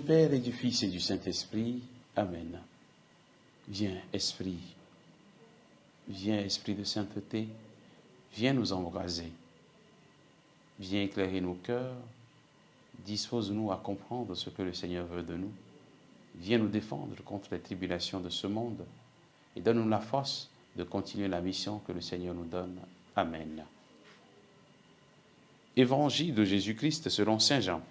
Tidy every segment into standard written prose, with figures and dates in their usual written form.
Père et du Fils et du Saint-Esprit. Amen. Viens, Esprit. Viens, Esprit de sainteté. Viens nous embraser. Viens éclairer nos cœurs. Dispose-nous à comprendre ce que le Seigneur veut de nous. Viens nous défendre contre les tribulations de ce monde et donne-nous la force de continuer la mission que le Seigneur nous donne. Amen. Évangile de Jésus-Christ selon saint Jean.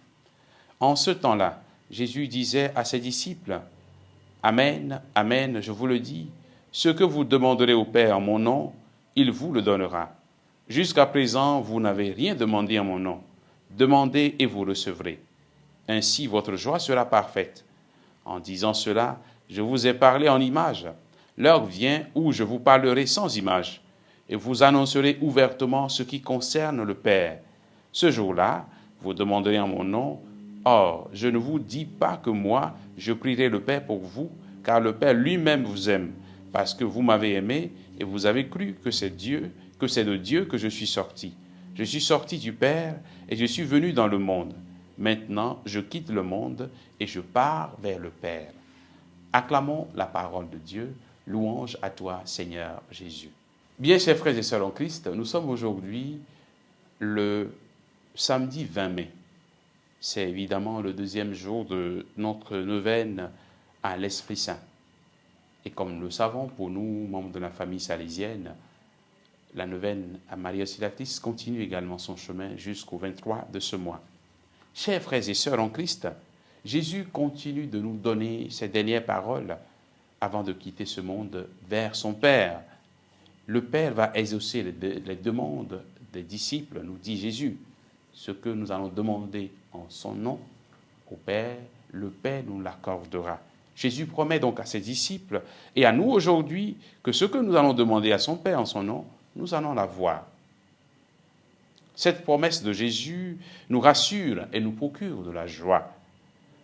En ce temps-là, Jésus disait à ses disciples, « Amen, amen, je vous le dis, ce que vous demanderez au Père en mon nom, il vous le donnera. Jusqu'à présent, vous n'avez rien demandé en mon nom. Demandez et vous recevrez. Ainsi, votre joie sera parfaite. En disant cela, je vous ai parlé en images. L'heure vient où je vous parlerai sans image, et vous annoncerez ouvertement ce qui concerne le Père. Ce jour-là, vous demanderez en mon nom. Or, je ne vous dis pas que moi, je prierai le Père pour vous, car le Père lui-même vous aime, parce que vous m'avez aimé et vous avez cru que c'est de Dieu que je suis sorti. Je suis sorti du Père et je suis venu dans le monde. Maintenant, je quitte le monde et je pars vers le Père. Acclamons la parole de Dieu. Louange à toi, Seigneur Jésus. Bien, chers frères et sœurs en Christ, nous sommes aujourd'hui le samedi 20 mai. C'est évidemment le deuxième jour de notre neuvaine à l'Esprit Saint. Et comme nous le savons, pour nous, membres de la famille salésienne, la neuvaine à Marie Auxiliatrice continue également son chemin jusqu'au 23 de ce mois. Chers frères et sœurs en Christ, Jésus continue de nous donner ses dernières paroles avant de quitter ce monde vers son Père. Le Père va exaucer les demandes des disciples, nous dit Jésus. Ce que nous allons demander en son nom au Père, le Père nous l'accordera. Jésus promet donc à ses disciples et à nous aujourd'hui que ce que nous allons demander à son Père en son nom, nous allons l'avoir. Cette promesse de Jésus nous rassure et nous procure de la joie.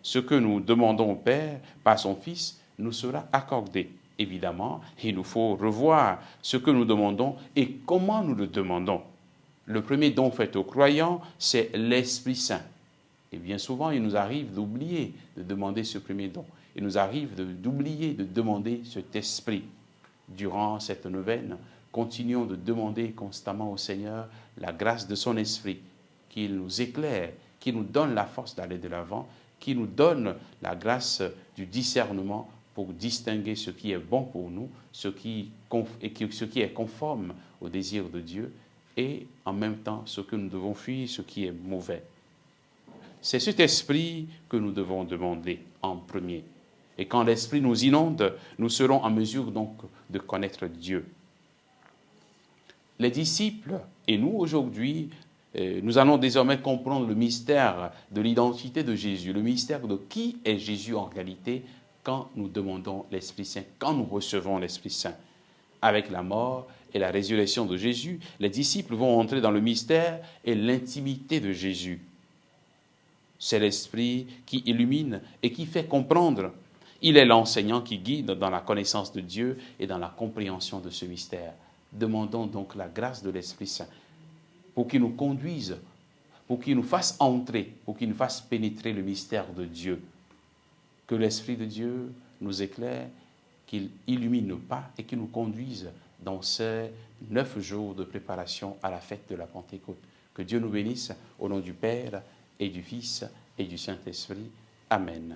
Ce que nous demandons au Père par son Fils nous sera accordé. Évidemment, il nous faut revoir ce que nous demandons et comment nous le demandons. Le premier don fait aux croyants, c'est l'Esprit Saint. Et bien souvent, il nous arrive d'oublier de demander ce premier don. Il nous arrive d'oublier de demander cet Esprit. Durant cette neuvaine, continuons de demander constamment au Seigneur la grâce de son Esprit, qu'il nous éclaire, qu'il nous donne la force d'aller de l'avant, qu'il nous donne la grâce du discernement pour distinguer ce qui est bon pour nous, ce qui est conforme au désir de Dieu, et en même temps ce que nous devons fuir, ce qui est mauvais. C'est cet esprit que nous devons demander en premier. Et quand l'esprit nous inonde, nous serons en mesure donc de connaître Dieu. Les disciples et nous aujourd'hui, nous allons désormais comprendre le mystère de l'identité de Jésus, le mystère de qui est Jésus en réalité quand nous demandons l'Esprit Saint, quand nous recevons l'Esprit Saint. Avec la mort et la résurrection de Jésus, les disciples vont entrer dans le mystère et l'intimité de Jésus. C'est l'Esprit qui illumine et qui fait comprendre. Il est l'enseignant qui guide dans la connaissance de Dieu et dans la compréhension de ce mystère. Demandons donc la grâce de l'Esprit Saint pour qu'il nous conduise, pour qu'il nous fasse entrer, pour qu'il nous fasse pénétrer le mystère de Dieu. Que l'Esprit de Dieu nous éclaire, qu'il illumine nos pas et qu'il nous conduise dans ces 9 jours de préparation à la fête de la Pentecôte. Que Dieu nous bénisse au nom du Père et du Fils et du Saint-Esprit. Amen.